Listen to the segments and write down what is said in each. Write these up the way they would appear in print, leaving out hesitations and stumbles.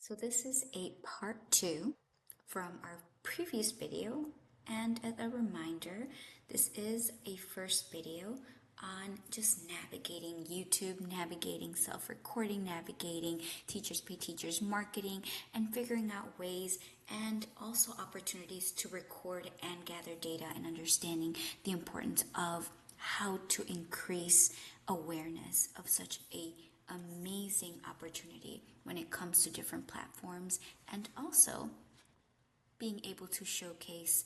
So this is a part 2 from our previous video, and as a reminder, this is a first video on just navigating YouTube, navigating self-recording, navigating Teachers Pay Teachers marketing, and figuring out ways and also opportunities to record and gather data and understanding the importance of how to increase awareness of such a amazing opportunity when it comes to different platforms, and also being able to showcase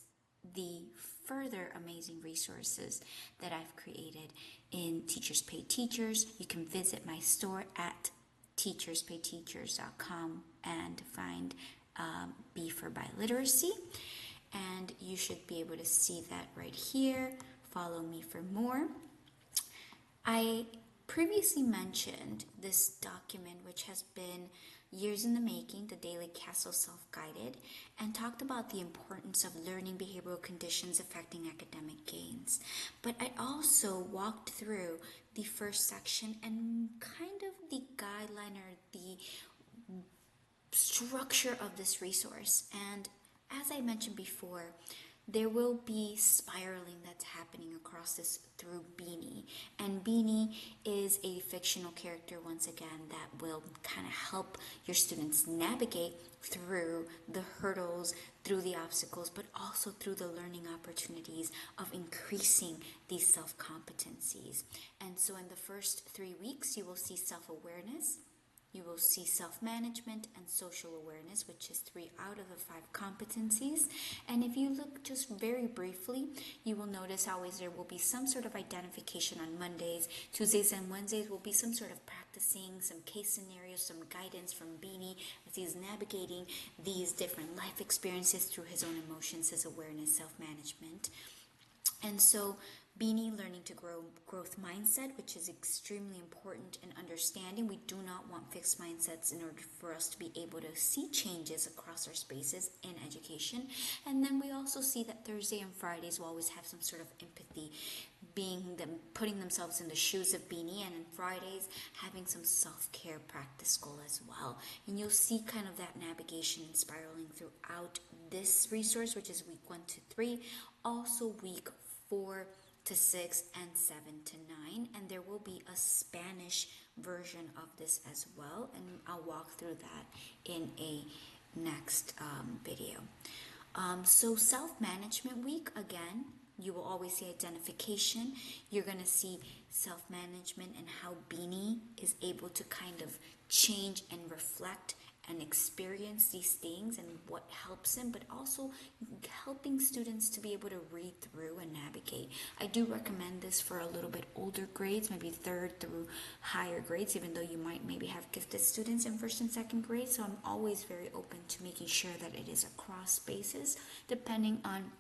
the further amazing resources that I've created in Teachers Pay Teachers. You can visit my store at teacherspayteachers.com and find Bforbiliteracy, and you should be able to see that right here. Follow me for more. I previously mentioned this document, which has been years in the making, the Daily CASEL Self-Guided, and talked about the importance of learning behavioral conditions affecting academic gains. But I also walked through the first section and kind of the guideline or the structure of this resource. And as I mentioned before, there will be spiraling that's happening across this through Beanie. And Beanie is a fictional character, once again, that will kind of help your students navigate through the hurdles, through the obstacles, but also through the learning opportunities of increasing these self-competencies. And so in the first 3 weeks, you will see self-awareness, you will see self-management and social awareness, which is 3 out of the 5 competencies. And if you look just very briefly, you will notice always there will be some sort of identification on Mondays. Tuesdays and Wednesdays will be some sort of practicing, some case scenarios, some guidance from Beanie as he's navigating these different life experiences through his own emotions, his awareness, self-management. And so Beanie learning to grow growth mindset, which is extremely important in understanding. We do not want fixed mindsets in order for us to be able to see changes across our spaces in education. And then we also see that Thursday and Fridays will always have some sort of empathy, being them putting themselves in the shoes of Beanie, and on Fridays having some self-care practice goal as well. And you'll see kind of that navigation and spiraling throughout this resource, which is week 1 to 3, also week 4 to 6 and 7 to 9, and there will be a Spanish version of this as well, and I'll walk through that in a next video. So self-management week, again, you will always see identification. You're going to see self-management and how Beanie is able to kind of change and reflect and experience these things and what helps him, but also helping students to be able to read through and navigate. I do recommend this for a little bit older grades, maybe 3rd through higher grades, even though you might maybe have gifted students in 1st and 2nd grade. So I'm always very open to making sure that it is across spaces, depending on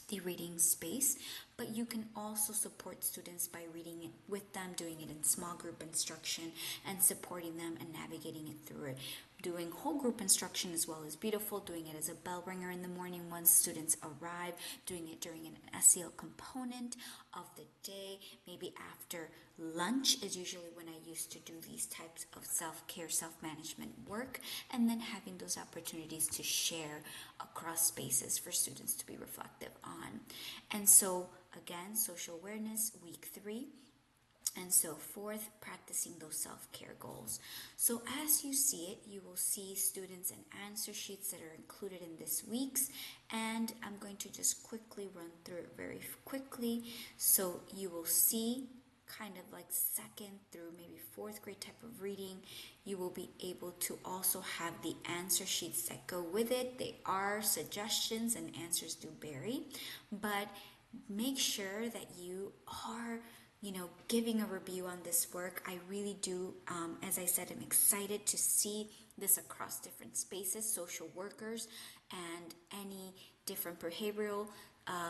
the reading space. But you can also support students by reading it with them, doing it in small group instruction, and supporting them and navigating it through it. Doing whole group instruction as well is beautiful, doing it as a bell ringer in the morning once students arrive, doing it during an SEL component of the day, maybe after lunch is usually when I used to do these types of self-care, self-management work, and then having those opportunities to share across spaces for students to be reflective on. And so again, social awareness, week 3, and so forth, practicing those self-care goals. So as you see it, you will see students and answer sheets that are included in this week's, and I'm going to just quickly run through it very quickly. So you will see kind of like 2nd through maybe 4th grade type of reading. You will be able to also have the answer sheets that go with it. They are suggestions and answers do vary, but make sure that you are giving a review on this work. I really do, as I said, I'm excited to see this across different spaces, social workers, and any different behavioral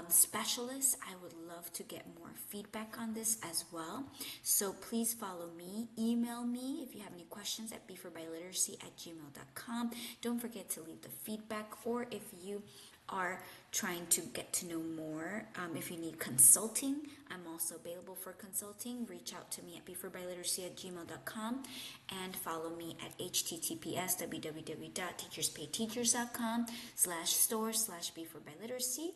specialists. I would love to get more feedback on this as well. So please follow me, email me if you have any questions at bforbiliteracy@gmail.com. Don't forget to leave the feedback, or if you are trying to get to know more. If you need consulting, I'm also available for consulting. Reach out to me at bforbiliteracy@gmail.com and follow me at https://www.teacherspayteachers.com/store/bforbiliteracy.